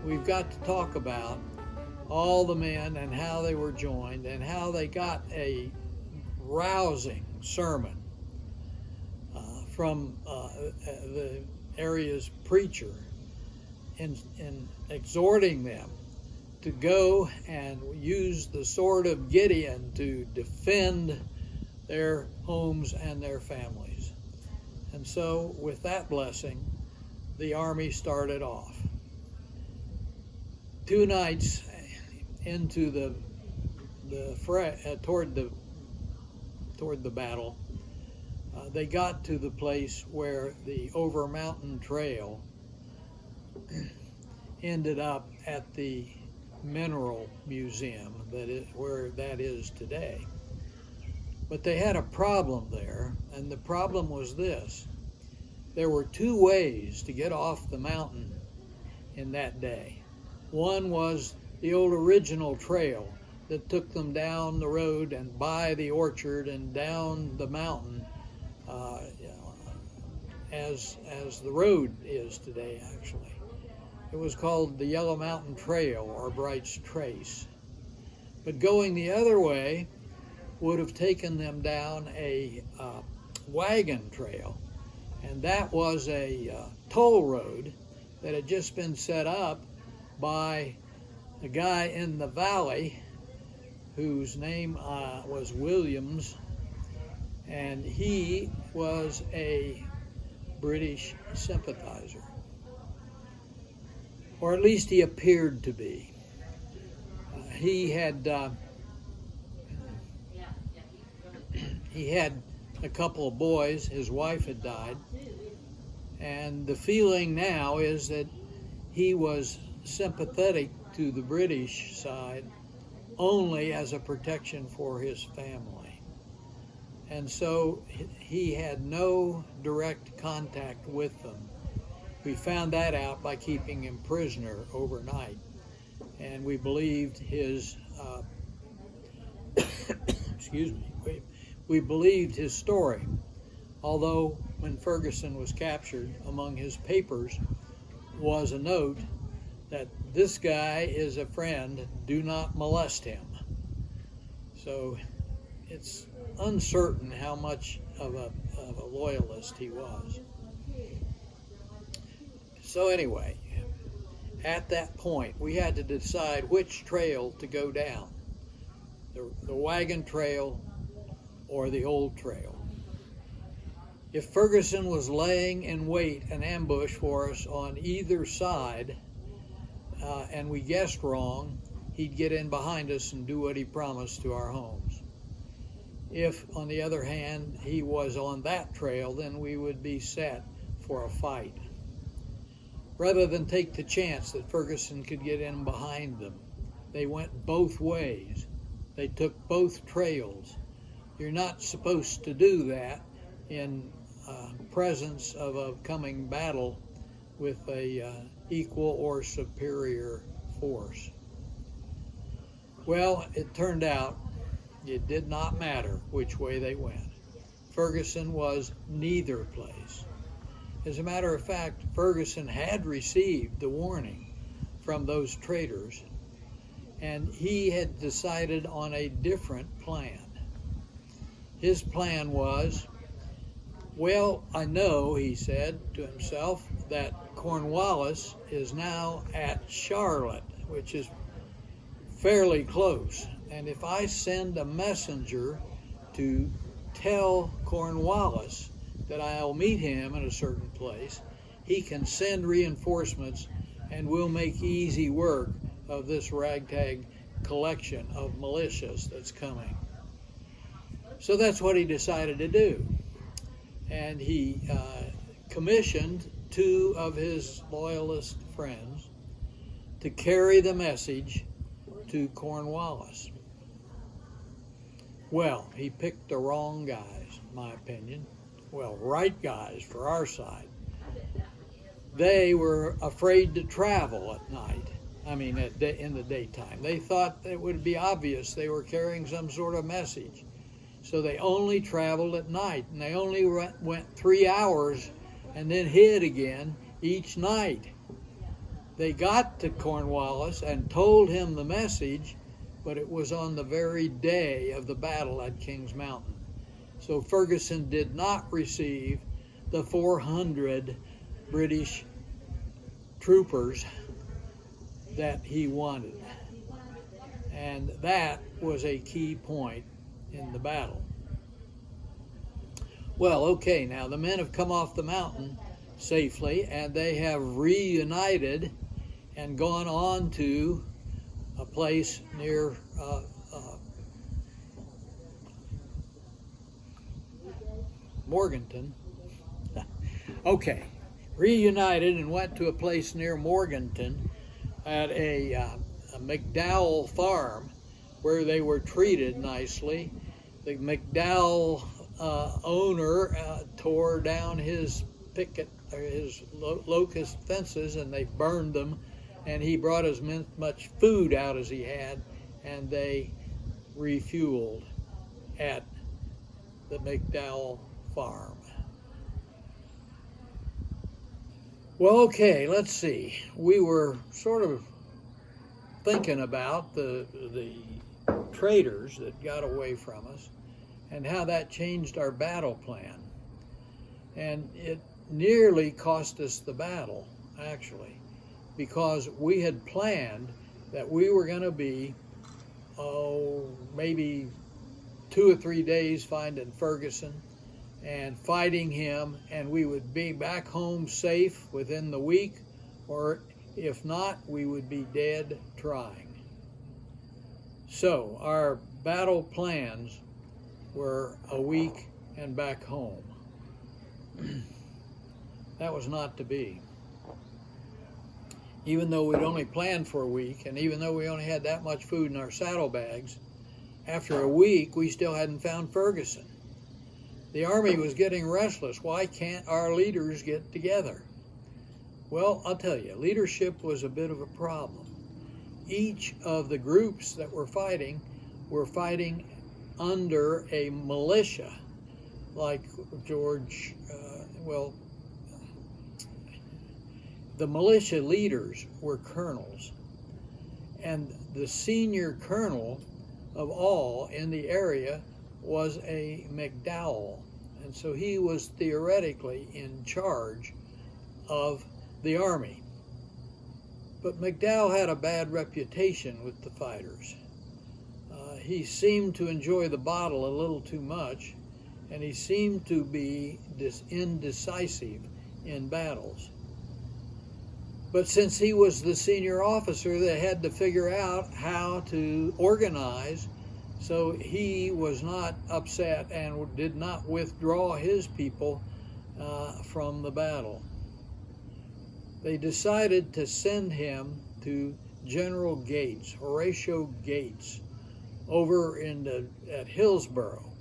we've got to talk about all the men and how they were joined and how they got a rousing sermon from the area's preacher in exhorting them to go and use the sword of Gideon to defend their homes and their families. And so with that blessing, the army started off. 2 nights into toward the battle, they got to the place where the Overmountain trail ended up at the mineral museum where that is today. But they had a problem there, and the problem was this. There were 2 ways to get off the mountain in that day. One was the old original trail that took them down the road and by the orchard and down the mountain as the road is today, actually. It was called the Yellow Mountain Trail or Bright's Trace. But going the other way would have taken them down a wagon trail, and that was a toll road that had just been set up by a guy in the valley whose name was Williams, and he was a British sympathizer, or at least he appeared to be. He had a couple of boys. His wife had died, and the feeling now is that he was sympathetic to the British side only as a protection for his family. And so he had no direct contact with them. We found that out by keeping him prisoner overnight, and we believed his excuse me, we believed his story, although when Ferguson was captured, among his papers was a note that this guy is a friend, do not molest him. So it's uncertain how much of a loyalist he was. So anyway, at that point, we had to decide which trail to go down, the wagon trail or the old trail. If Ferguson was laying in wait an ambush for us on either side, and we guessed wrong, he'd get in behind us and do what he promised to our homes. If, on the other hand, he was on that trail, then we would be set for a fight. Rather than take the chance that Ferguson could get in behind them, they went both ways. They took both trails. You're not supposed to do that in presence of a coming battle with a equal or superior force. Well, it turned out it did not matter which way they went. Ferguson was neither place. As a matter of fact, Ferguson had received the warning from those traitors, and he had decided on a different plan. His plan was, well, I know, he said to himself, that Cornwallis is now at Charlotte, which is fairly close. And if I send a messenger to tell Cornwallis that I'll meet him in a certain place, he can send reinforcements and we'll make easy work of this ragtag collection of militias that's coming. So that's what he decided to do. And he commissioned 2 of his loyalist friends to carry the message to Cornwallis. Well, he picked the wrong guys, in my opinion. Well, right guys for our side. They were afraid to travel at night. I mean, in the daytime. They thought it would be obvious they were carrying some sort of message. So they only traveled at night, and they only went 3 hours and then hid again each night. They got to Cornwallis and told him the message, but it was on the very day of the battle at King's Mountain. So Ferguson did not receive the 400 British troopers that he wanted. And that was a key point in the battle. Well, okay, now the men have come off the mountain safely, and they have reunited and gone on to a place near Morganton. Okay, reunited and went to a place near Morganton at a McDowell farm where they were treated nicely. The McDowell owner tore down his locust fences, and they burned them, and he brought as much food out as he had, and they refueled at the McDowell farm. Well, okay, let's see. We were sort of thinking about the traitors that got away from us and how that changed our battle plan. And it nearly cost us the battle, actually, because we had planned that we were going to be, maybe 2 or 3 days finding Ferguson and fighting him, and we would be back home safe within the week, or if not, we would be dead trying. So our battle plans were a week and back home. That was not to be. Even though we'd only planned for a week, and even though we only had that much food in our saddlebags, after a week we still hadn't found Ferguson. The army was getting restless. Why can't our leaders get together? Well, I'll tell you, leadership was a bit of a problem. Each of the groups that were fighting under a militia, like the militia leaders were colonels, and the senior colonel of all in the area was a McDowell, and so he was theoretically in charge of the army. But McDowell had a bad reputation with the fighters. He seemed to enjoy the bottle a little too much, and he seemed to be indecisive in battles. But since he was the senior officer, they had to figure out how to organize, so he was not upset and did not withdraw his people from the battle. They decided to send him to General Gates, Horatio Gates, over at Hillsborough,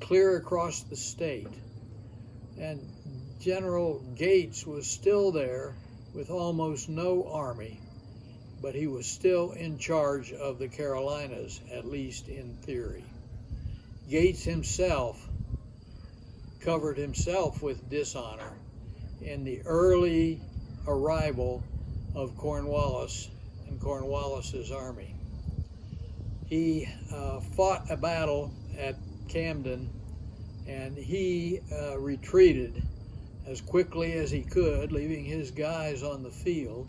clear across the state. And General Gates was still there with almost no army, but he was still in charge of the Carolinas, at least in theory. Gates himself covered himself with dishonor in the early arrival of Cornwallis and Cornwallis's army. He fought a battle at Camden, and he retreated as quickly as he could, leaving his guys on the field.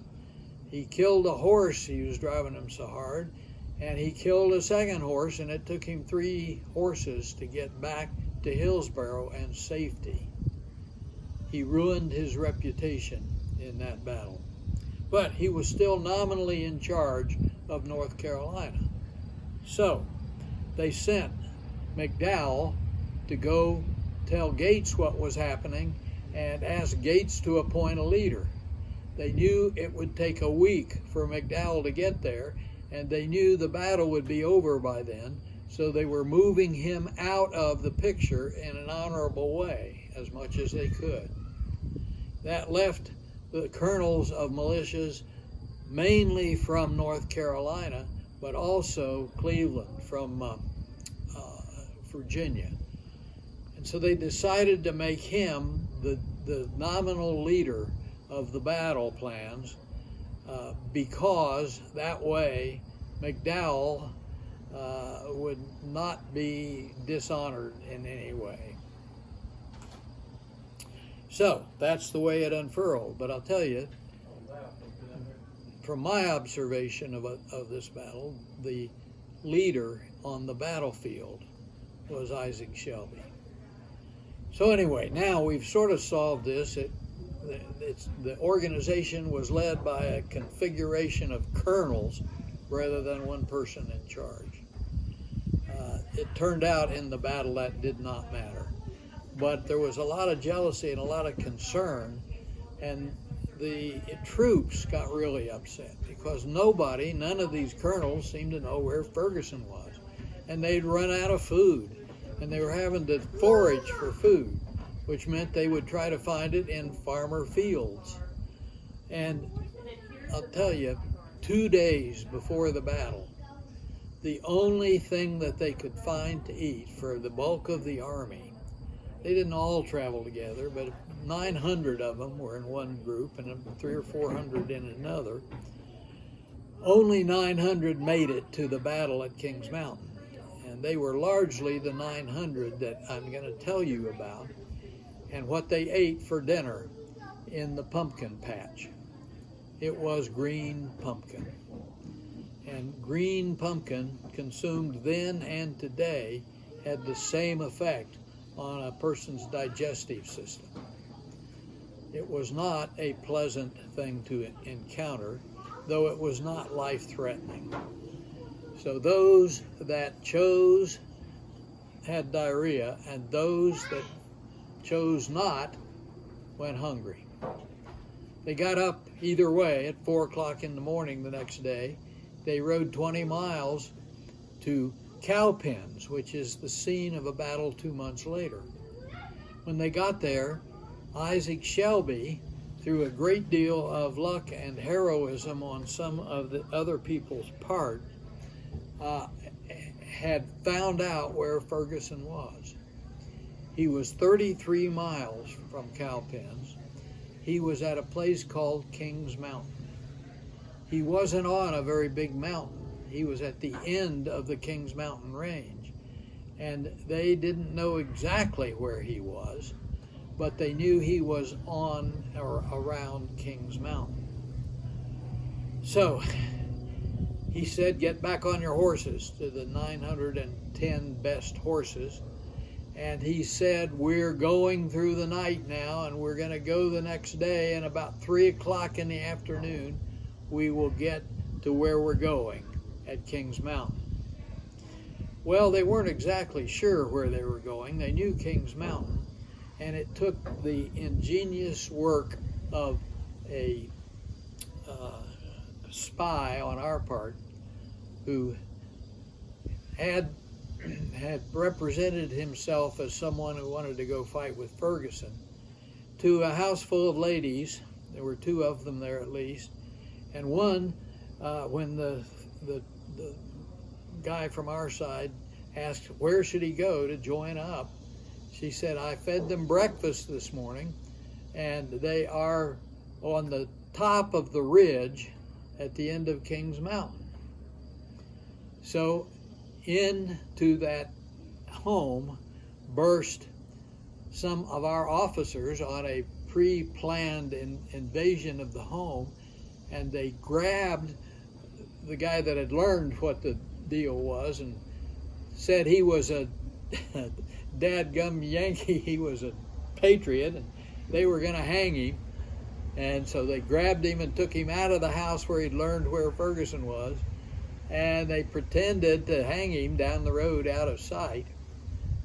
He killed a horse, he was driving him so hard, and he killed a second horse, and it took him 3 horses to get back to Hillsborough and safety. He ruined his reputation in that battle. But he was still nominally in charge of North Carolina. So they sent McDowell to go tell Gates what was happening and ask Gates to appoint a leader. They knew it would take a week for McDowell to get there, and they knew the battle would be over by then, so they were moving him out of the picture in an honorable way as much as they could. That left the colonels of militias, mainly from North Carolina, but also Cleveland from Virginia. And so they decided to make him the nominal leader of the battle plans, because that way McDowell would not be dishonored in any way. So that's the way it unfurled. But I'll tell you, from my observation of this battle, the leader on the battlefield was Isaac Shelby. So anyway, now we've sort of solved this. The organization was led by a configuration of colonels rather than one person in charge. It turned out in the battle that did not matter. But there was a lot of jealousy and a lot of concern, and the troops got really upset because none of these colonels seemed to know where Ferguson was. And they'd run out of food, and they were having to forage for food, which meant they would try to find it in farmer fields. And I'll tell you, 2 days before the battle, the only thing that they could find to eat for the bulk of the army, they didn't all travel together, but 900 of them were in one group and 300 or 400 in another. Only 900 made it to the battle at Kings Mountain. And they were largely the 900 that I'm going to tell you about and what they ate for dinner in the pumpkin patch. It was green pumpkin. And green pumpkin, consumed then and today, had the same effect on a person's digestive system. It was not a pleasant thing to encounter, though it was not life-threatening. So those that chose had diarrhea, and those that chose not went hungry. They got up either way at 4 o'clock in the morning the next day. They rode 20 miles to Cowpens, which is the scene of a battle 2 months later. When they got there, Isaac Shelby, through a great deal of luck and heroism on some of the other people's part, had found out where Ferguson was. He was 33 miles from Cowpens. He was at a place called Kings Mountain. He wasn't on a very big mountain. He was at the end of the Kings Mountain range. And they didn't know exactly where he was, but they knew he was on or around Kings Mountain. So he said, "Get back on your horses," to the 910 best horses. And he said, "We're going through the night now, and we're going to go the next day, and about 3 o'clock in the afternoon, we will get to where we're going at Kings Mountain." Well, they weren't exactly sure where they were going. They knew Kings Mountain, and it took the ingenious work of a spy on our part who had represented himself as someone who wanted to go fight with Ferguson to a house full of ladies. There were 2 of them there at least, and one, when the guy from our side asked where should he go to join up, she said, "I fed them breakfast this morning, and they are on the top of the ridge at the end of Kings Mountain." So into that home burst some of our officers on a pre-planned invasion of the home, and they grabbed the guy that had learned what the deal was and said he was a dadgum Yankee, he was a patriot, and they were going to hang him. And so they grabbed him and took him out of the house where he'd learned where Ferguson was, and they pretended to hang him down the road out of sight.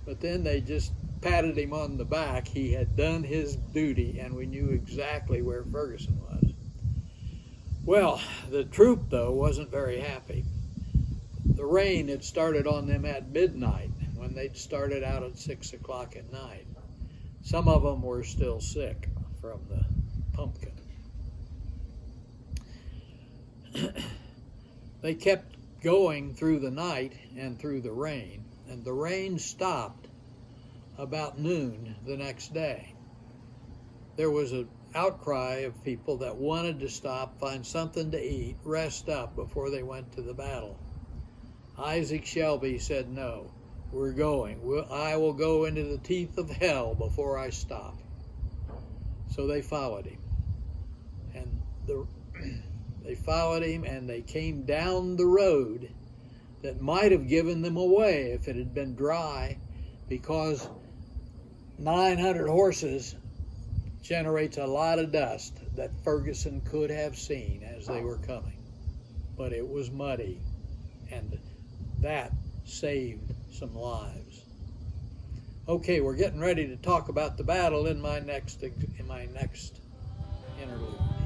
But then they just patted him on the back. He had done his duty, and we knew exactly where Ferguson was. Well, the troop, though, wasn't very happy. The rain had started on them at midnight when they'd started out at 6 o'clock at night. Some of them were still sick from the pumpkin. They kept going through the night and through the rain, and the rain stopped about noon the next day. There was outcry of people that wanted to stop, find something to eat, rest up before they went to the battle. Isaac Shelby said, no, we're going. I will go into the teeth of hell before I stop. So they followed him. And they followed him, and they came down the road that might have given them away if it had been dry, because 900 horses generates a lot of dust that Ferguson could have seen as they were coming. But it was muddy, and that saved some lives. Okay, we're getting ready to talk about the battle in my next interlude.